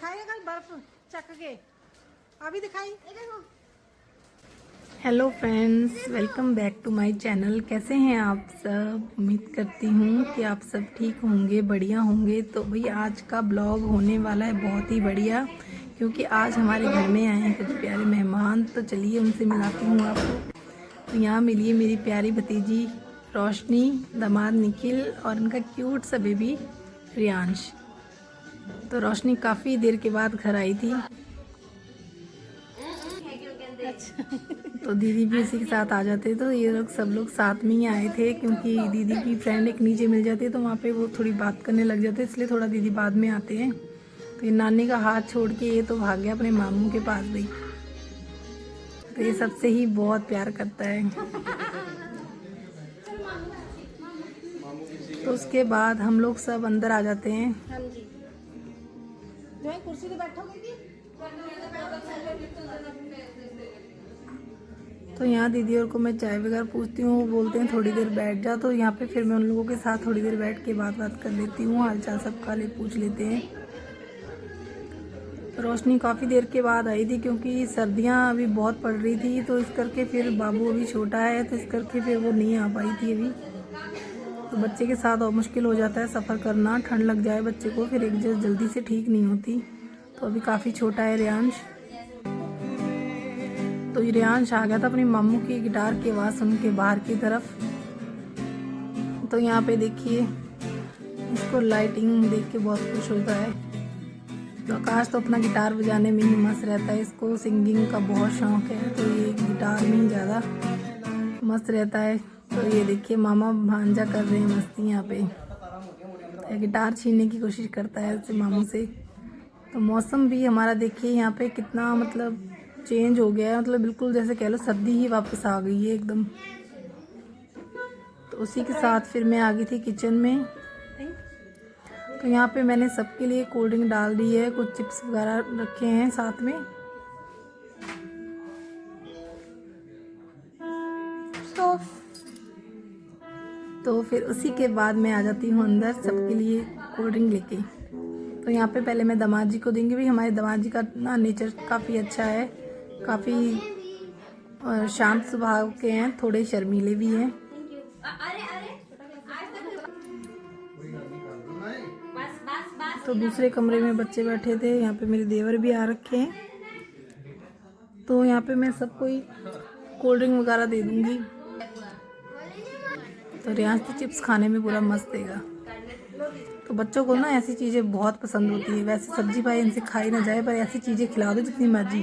दिखाएगा कल बर्फ चक के, अभी दिखाई। Hello friends, welcome back to my channel. कैसे हैं आप सब? उम्मीद करती हूँ कि आप सब ठीक होंगे, बढ़िया होंगे। तो भाई आज का ब्लॉग होने वाला है बहुत ही बढ़िया, क्योंकि आज हमारे घर में आए हैं कुछ प्यारे मेहमान। तो चलिए उनसे मिलाती हूँ आपको। तो यहाँ मिलिए मेरी प्यारी भतीजी रोशनी, दामाद निखिल और उनका क्यूट सा बेबी रियांश। तो रोशनी काफ़ी देर के बाद घर आई थी। तो दीदी भी उसी के साथ आ जाते, तो ये लोग सब लोग साथ में ही आए थे, क्योंकि दीदी की फ्रेंड एक नीचे मिल जाती है तो वहाँ पे वो थोड़ी बात करने लग जाते, इसलिए थोड़ा दीदी बाद में आते हैं। तो ये नानी का हाथ छोड़ के ये तो भाग गया अपने मामू के पास गई। तो ये सबसे ही बहुत प्यार करता है। तो उसके बाद हम लोग सब अंदर आ जाते हैं। जो है कुर्सी पे बैठोगे भी। तो यहाँ दीदी और को मैं चाय वगैरह पूछती हूँ, वो बोलते हैं थोड़ी देर बैठ जा। तो यहाँ पे फिर मैं उन लोगों के साथ थोड़ी देर बैठ के बात कर लेती हूँ, हाल चाल सबका पूछ लेते हैं। रोशनी काफ़ी देर के बाद आई थी, क्योंकि सर्दियाँ अभी बहुत पड़ रही थी, तो इस करके फिर बाबू अभी छोटा है, तो इस करके फिर वो नहीं आ पाई थी अभी। तो बच्चे के साथ और मुश्किल हो जाता है सफ़र करना, ठंड लग जाए बच्चे को फिर एक जल्दी से ठीक नहीं होती। तो अभी काफ़ी छोटा है रियांश। तो रियांश आ गया था अपनी मामू की गिटार की आवाज़ सुन के बाहर की तरफ। तो यहाँ पे देखिए इसको लाइटिंग देख के बहुत खुश होता है। तो आकाश तो अपना गिटार बजाने में ही मस्त रहता है, इसको सिंगिंग का बहुत शौक है, तो ये गिटार में ही ज़्यादा मस्त रहता है। तो ये देखिए मामा भांजा कर रहे हैं मस्ती यहाँ पे, तो गिटार छीनने की कोशिश करता है उससे मामू से। तो मौसम भी हमारा देखिए यहाँ पे कितना मतलब चेंज हो गया है, मतलब बिल्कुल जैसे कह लो सर्दी ही वापस आ गई है एकदम। तो उसी के साथ फिर मैं आ गई थी किचन में। तो यहाँ पे मैंने सबके लिए कोल्ड ड्रिंक डाल दी है, कुछ चिप्स वगैरह रखे हैं साथ में। तो फिर उसी के बाद मैं आ जाती हूँ अंदर सबके लिए कोल्ड ड्रिंक लेके। तो यहाँ पे पहले मैं दामाद जी को देंगी। भी हमारे दामाद जी का ना नेचर काफ़ी अच्छा है, काफ़ी शांत स्वभाव के हैं, थोड़े शर्मीले भी हैं। तो दूसरे कमरे में बच्चे बैठे थे, यहाँ पे मेरे देवर भी आ रखे हैं। तो यहाँ पे मैं सबको ही कोल्ड ड्रिंक वगैरह दे दूँगी। तो रियांश तो चिप्स खाने में पूरा मस्त देगा। तो बच्चों को ना ऐसी चीज़ें बहुत पसंद होती है। वैसे सब्जी भाई इनसे खाई ना जाए, पर ऐसी चीज़ें खिला दो जितनी मर्जी,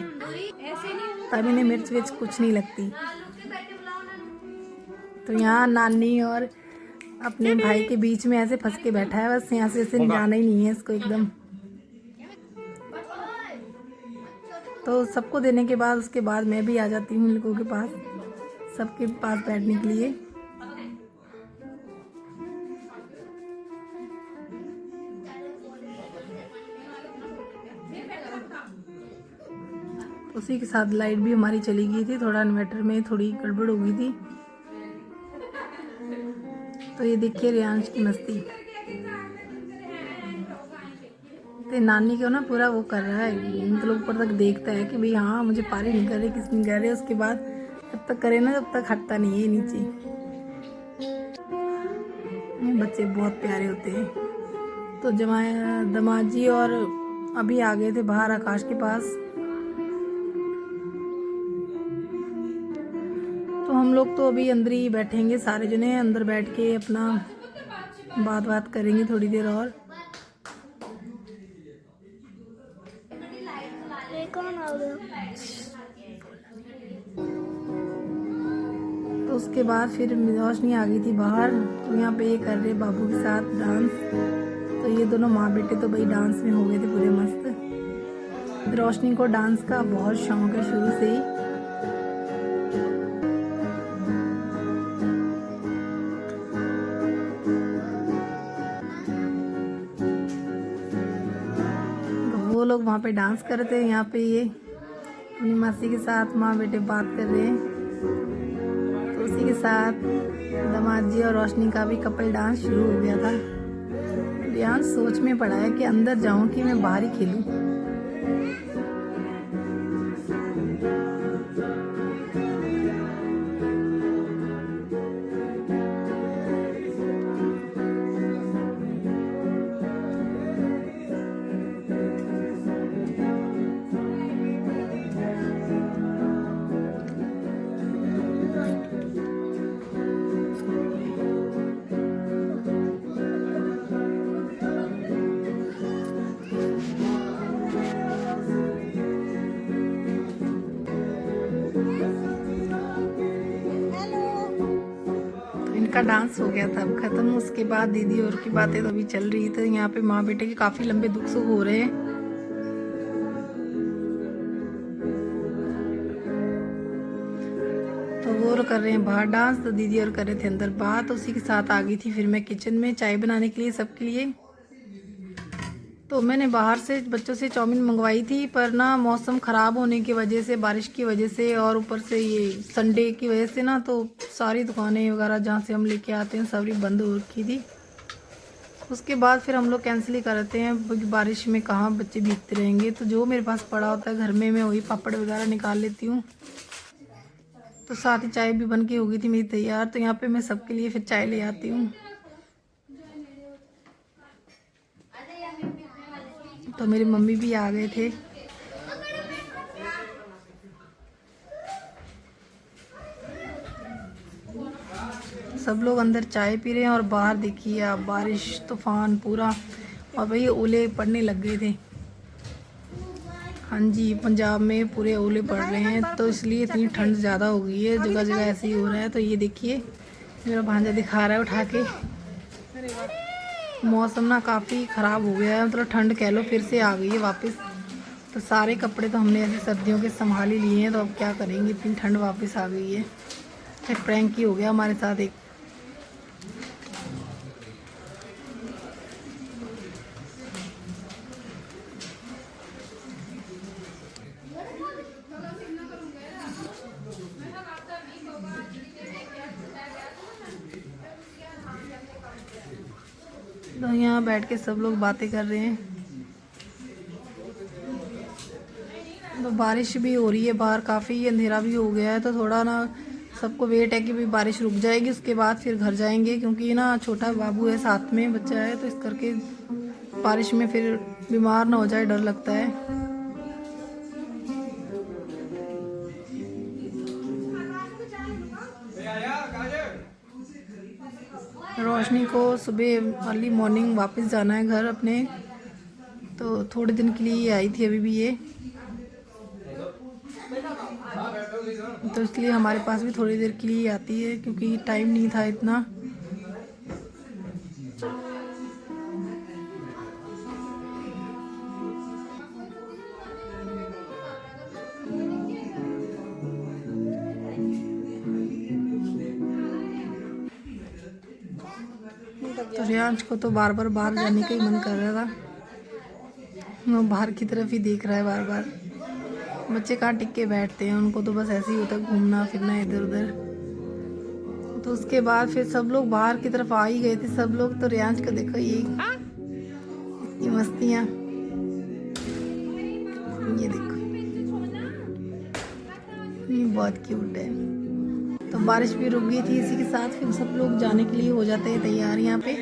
तब इन्हें मिर्च विर्च कुछ नहीं लगती। तो यहाँ नानी और अपने भाई के बीच में ऐसे फंस के बैठा है, बस यहाँ से ऐसे जाना ही नहीं है इसको एकदम। तो सबको देने के बाद उसके बाद मैं भी आ जाती हूँ लोगों के पास, सबके पास बैठने के लिए। उसी के साथ लाइट भी हमारी चली गई थी, थोड़ा इन्वर्टर में थोड़ी गड़बड़ हो गई थी। तो ये देखिए रियांश की मस्ती। तो नानी को ना पूरा वो कर रहा है, मतलब ऊपर तक देखता है कि भाई हाँ मुझे पारी नहीं कर रहे, किस नहीं कर रहे। उसके बाद जब तक करे ना तब तक हटता नहीं है नीचे। ये बच्चे बहुत प्यारे होते हैं। तो दामाद जी और अभी आ गए थे बाहर आकाश के पास। तो हम लोग तो अभी अंदर ही बैठेंगे, सारे जने अंदर बैठ के अपना बात करेंगे थोड़ी देर और। तो उसके बाद फिर रोशनी आ गई थी बाहर। तो यहाँ पे ये कर रहे बाबू के साथ डांस। तो ये दोनों माँ बेटे तो भाई डांस में हो गए थे पूरे मस्त। रोशनी को डांस का बहुत शौक है शुरू से ही। वो लोग वहाँ पे डांस कर रहे थे, यहाँ पे ये अपनी मासी के साथ माँ बेटे बात कर रहे हैं। तो उसी के साथ दामाद जी और रोशनी का भी कपल डांस शुरू हो गया था। रियांश सोच में पड़ा है कि अंदर जाऊं कि मैं बाहर ही खेलूं। का डांस हो गया था अब खत्म। उसके बाद दीदी और की बातें तो अभी चल रही थी। यहाँ पे माँ बेटे के काफी लंबे दुख सुख हो रहे हैं। तो वो और कर रहे हैं बाहर डांस, तो दीदी और कर रहे थे अंदर बात। उसी के साथ आ गई थी फिर मैं किचन में चाय बनाने के लिए सबके लिए। तो मैंने बाहर से बच्चों से चाउमीन मंगवाई थी, पर ना मौसम ख़राब होने की वजह से, बारिश की वजह से और ऊपर से ये संडे की वजह से ना, तो सारी दुकानें वगैरह जहाँ से हम लेके आते हैं सारी बंद हो रखी थी। उसके बाद फिर हम लोग कैंसिल ही करते हैं, क्योंकि बारिश में कहाँ बच्चे भीगते रहेंगे। तो जो मेरे पास पड़ा होता है घर में, मैं वही पापड़ वगैरह निकाल लेती हूँ। तो साथ ही चाय भी बन के हो गई थी मेरी तैयार। तो यहाँ पे मैं सबके लिए फिर चाय ले आती हूँ। तो मेरी मम्मी भी आ गए थे। सब लोग अंदर चाय पी रहे हैं और बाहर देखिए आप, बारिश तूफान पूरा, और भाई ओले पड़ने लग गए थे। हाँ जी, पंजाब में पूरे ओले पड़ रहे हैं, तो इसलिए इतनी ठंड ज़्यादा हो गई है, जगह जगह ऐसे ही हो रहा है। तो ये देखिए मेरा भांजा दिखा रहा है उठा के। मौसम ना काफ़ी ख़राब हो गया है, मतलब ठंड कह लो फिर से आ गई है वापस। तो सारे कपड़े तो हमने ऐसे सर्दियों के संभाल ही लिए हैं, तो अब क्या करेंगे, इतनी ठंड वापस आ गई है। फिर प्रैंक ही हो गया हमारे साथ एक। तो यहाँ बैठ के सब लोग बातें कर रहे हैं। तो बारिश भी हो रही है बाहर, काफ़ी अंधेरा भी हो गया है। तो थोड़ा ना सबको वेट है कि भाई बारिश रुक जाएगी, उसके बाद फिर घर जाएंगे, क्योंकि ना छोटा बाबू है, साथ में बच्चा है, तो इस करके बारिश में फिर बीमार ना हो जाए, डर लगता है। रोशनी को सुबह अर्ली मॉर्निंग वापस जाना है घर अपने, तो थोड़े दिन के लिए आई थी अभी भी ये, तो इसलिए हमारे पास भी थोड़ी देर के लिए आती है, क्योंकि टाइम नहीं था इतना। तो रियांश को तो बार बार बाहर जाने का ही मन कर रहा था, वो बाहर की तरफ ही देख रहा है बार बार। बच्चे कहाँ टिक के बैठते हैं, उनको तो बस ऐसे ही होता है घूमना फिरना इधर उधर। तो उसके बाद फिर सब लोग बाहर की तरफ आ ही गए थे सब लोग। तो रियांश को देखो ये मस्तियाँ, ये देखो ये बहुत क्यूट है। तो बारिश भी रुक गई थी, इसी के साथ फिर सब लोग जाने के लिए हो जाते हैं तैयार यहाँ पे।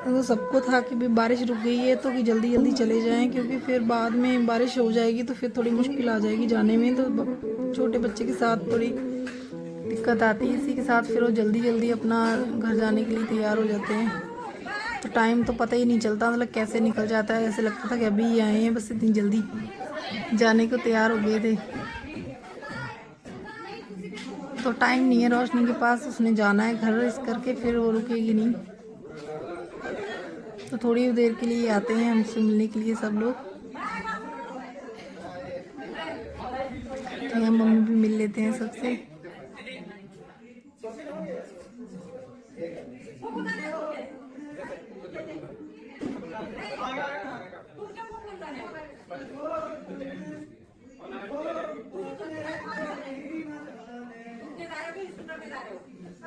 तो सबको था कि भी बारिश रुक गई है तो कि जल्दी जल्दी चले जाएं, क्योंकि फिर बाद में बारिश हो जाएगी तो फिर थोड़ी मुश्किल आ जाएगी जाने में। तो छोटे बच्चे के साथ थोड़ी दिक्कत आती है, इसी के साथ फिर वो जल्दी जल्दी अपना घर जाने के लिए तैयार हो जाते हैं। तो टाइम तो पता ही नहीं चलता, मतलब कैसे निकल जाता है, ऐसे लगता था कि अभी ही आए हैं, बस इतनी जल्दी जाने को तैयार हो गए थे। तो टाइम नहीं है रोशनी के पास, उसने जाना है घर, इस करके फिर वो रुकेगी नहीं। तो थोड़ी देर के लिए आते हैं हमसे मिलने के लिए सब लोग। तो यहाँ मम्मी भी मिल लेते हैं सबसे।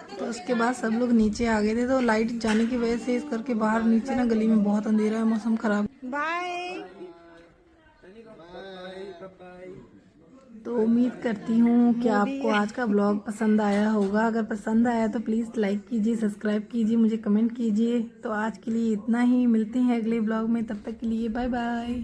तो उसके बाद सब लोग नीचे आ गए थे, तो लाइट जाने की वजह से इस करके बाहर नीचे ना गली में बहुत अंधेरा है, मौसम खराब। बाय। तो उम्मीद करती हूँ कि आपको आज का ब्लॉग पसंद आया होगा। अगर पसंद आया तो प्लीज़ लाइक कीजिए, सब्सक्राइब कीजिए, मुझे कमेंट कीजिए। तो आज के लिए इतना ही, मिलते हैं अगले ब्लॉग में, तब तक के लिए बाय बाय।